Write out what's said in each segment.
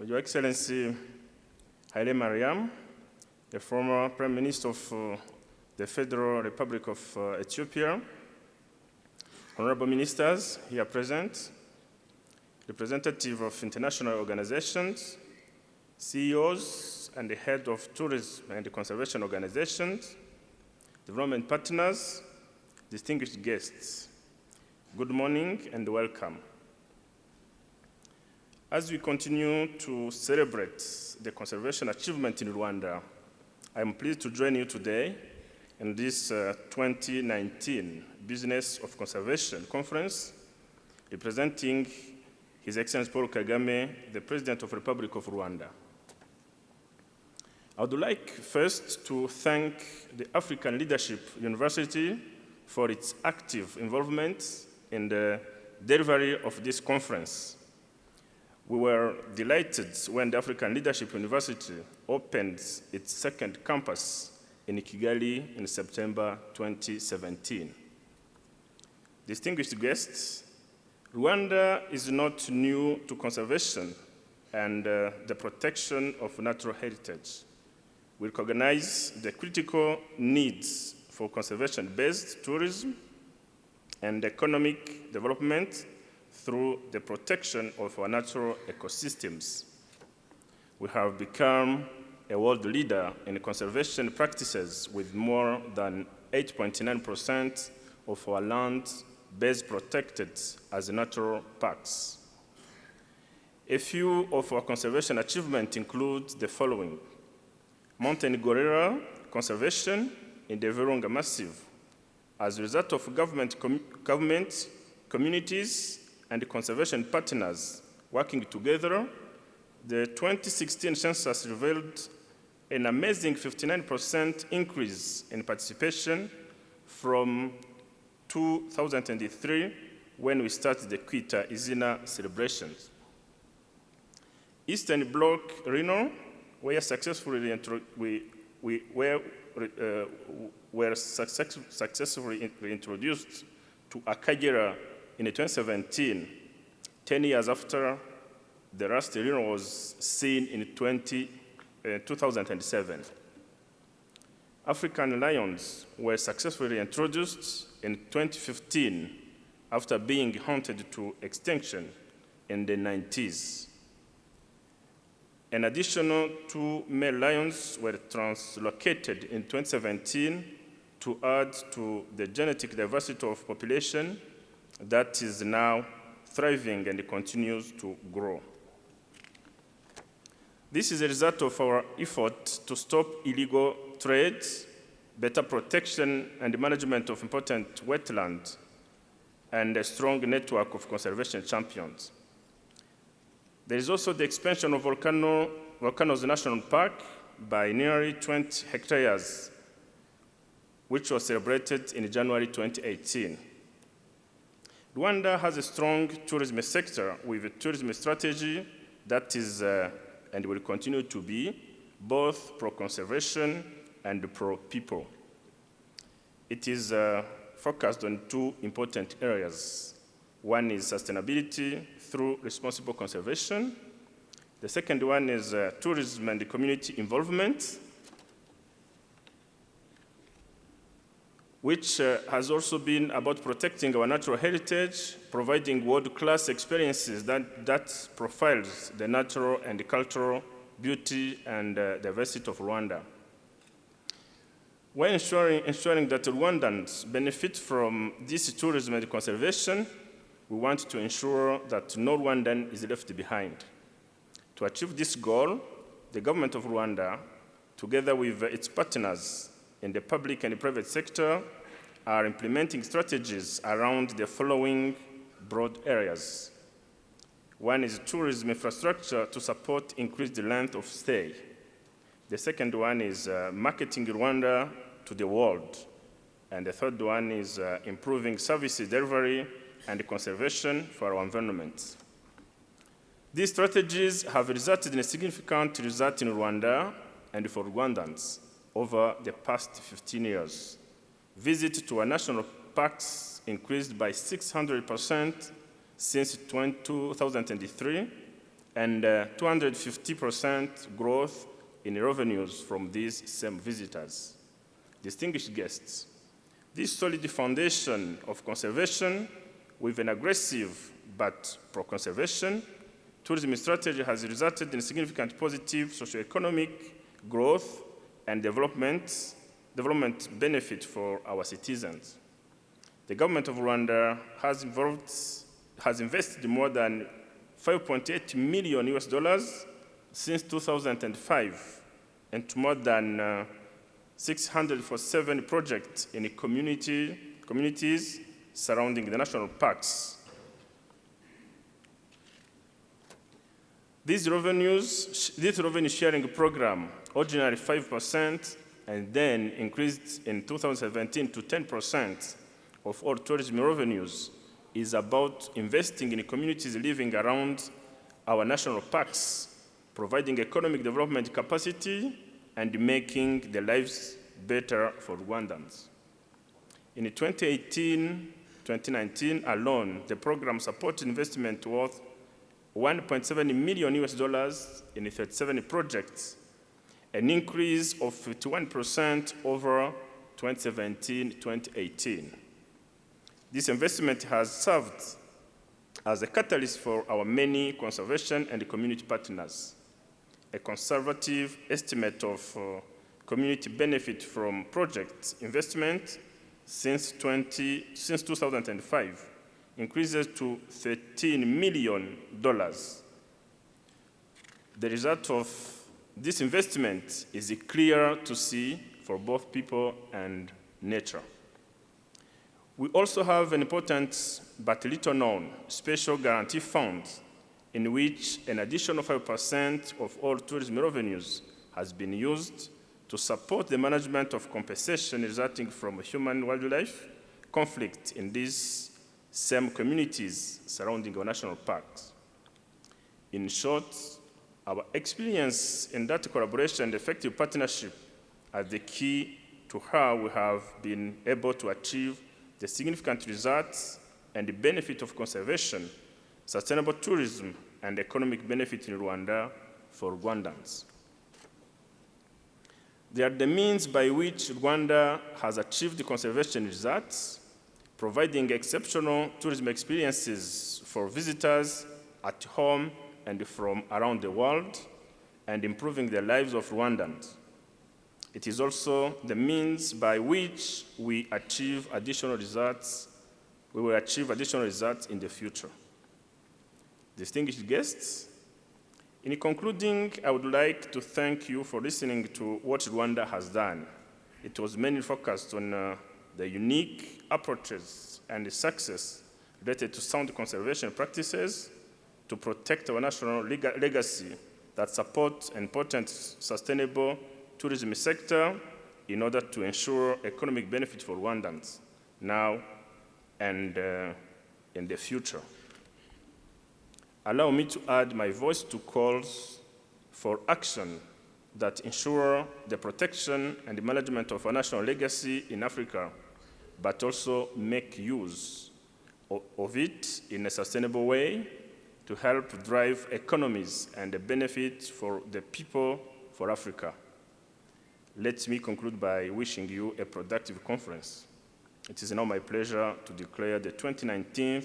Your Excellency Haile Mariam, the former Prime Minister of the Federal Republic of Ethiopia, honorable ministers here present, representatives of international organizations, CEOs and the head of tourism and conservation organizations, development partners, distinguished guests, good morning and welcome. As we continue to celebrate the conservation achievement in Rwanda, I am pleased to join you today in this 2019 Business of Conservation Conference, representing His Excellency Paul Kagame, the President of the Republic of Rwanda. I would like first to thank the African Leadership University for its active involvement in the delivery of this conference. We were delighted when the African Leadership University opened its second campus in Kigali in September 2017. Distinguished guests, Rwanda is not new to conservation and the protection of natural heritage. We recognize the critical needs for conservation-based tourism and economic development through the protection of our natural ecosystems. We have become a world leader in conservation practices with more than 8.9% of our land base protected as natural parks. A few of our conservation achievements include the following: mountain gorilla conservation in the Virunga Massif. As a result of government, communities, and conservation partners working together, the 2016 census revealed an amazing 59% increase in participation from 2003 when we started the Kwita Izina celebrations. Eastern Bloc rhino were successfully introduced to Akagera in 2017, 10 years after the last rhino was seen in 2007. African lions were successfully introduced in 2015 after being hunted to extinction in the 90s. An additional 2 male lions were translocated in 2017 to add to the genetic diversity of population that is now thriving and continues to grow. This is a result of our effort to stop illegal trade, better protection and management of important wetlands, and a strong network of conservation champions. There is also the expansion of Volcanoes National Park by nearly 20 hectares, which was celebrated in January 2018. Rwanda has a strong tourism sector with a tourism strategy that is, and will continue to be, both pro-conservation and pro-people. It is focused on 2 important areas. One is sustainability through responsible conservation. The second one is tourism and community involvement, which has also been about protecting our natural heritage, providing world-class experiences that profiles the natural and the cultural beauty and diversity of Rwanda. While ensuring that Rwandans benefit from this tourism and conservation, we want to ensure that no Rwandan is left behind. To achieve this goal, the government of Rwanda, together with its partners in the public and the private sector, are implementing strategies around the following broad areas. One is tourism infrastructure to support increased length of stay. The second one is marketing Rwanda to the world. And the third one is improving services delivery and conservation for our environment. These strategies have resulted in a significant result in Rwanda and for Rwandans over the past 15 years. Visits to our national parks increased by 600% since 2003, and 250% growth in revenues from these same visitors. Distinguished guests, this solid foundation of conservation with an aggressive but pro-conservation tourism strategy has resulted in significant positive socioeconomic growth and development benefit for our citizens. The government of Rwanda has invested more than $5.8 million US since 2005 into more than 647 projects in communities surrounding the national parks. This revenue sharing program, originally 5%, and then increased in 2017 to 10% of all tourism revenues, is about investing in communities living around our national parks, providing economic development capacity and making their lives better for Rwandans. In 2018-2019 alone, the program supported investment worth $1.7 million US in 37 projects, an increase of 51% over 2017-2018. This investment has served as a catalyst for our many conservation and community partners. A conservative estimate of community benefit from project investment since 2005 increases to $13 million. The result of this investment is clear to see for both people and nature. We also have an important but little known special guarantee fund in which an additional 5% of all tourism revenues has been used to support the management of compensation resulting from human-wildlife conflict in these same communities surrounding our national parks. In short, our experience in that collaboration and effective partnership are the key to how we have been able to achieve the significant results and the benefit of conservation, sustainable tourism, and economic benefit in Rwanda for Rwandans. They are the means by which Rwanda has achieved the conservation results, providing exceptional tourism experiences for visitors at home and from around the world, and improving the lives of Rwandans. It is also the means by which we will achieve additional results in the future. Distinguished guests, in concluding, I would like to thank you for listening to what Rwanda has done. It was mainly focused on the unique approaches and the success related to sound conservation practices to protect our national legacy that support an important sustainable tourism sector in order to ensure economic benefit for Rwandans now and in the future. Allow me to add my voice to calls for action that ensure the protection and the management of our national legacy in Africa, but also make use of it in a sustainable way to help drive economies and the benefits for the people for Africa. Let me conclude by wishing you a productive conference. It is now my pleasure to declare the 2019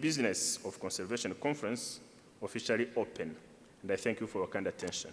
Business of Conservation Conference officially open, and I thank you for your kind attention.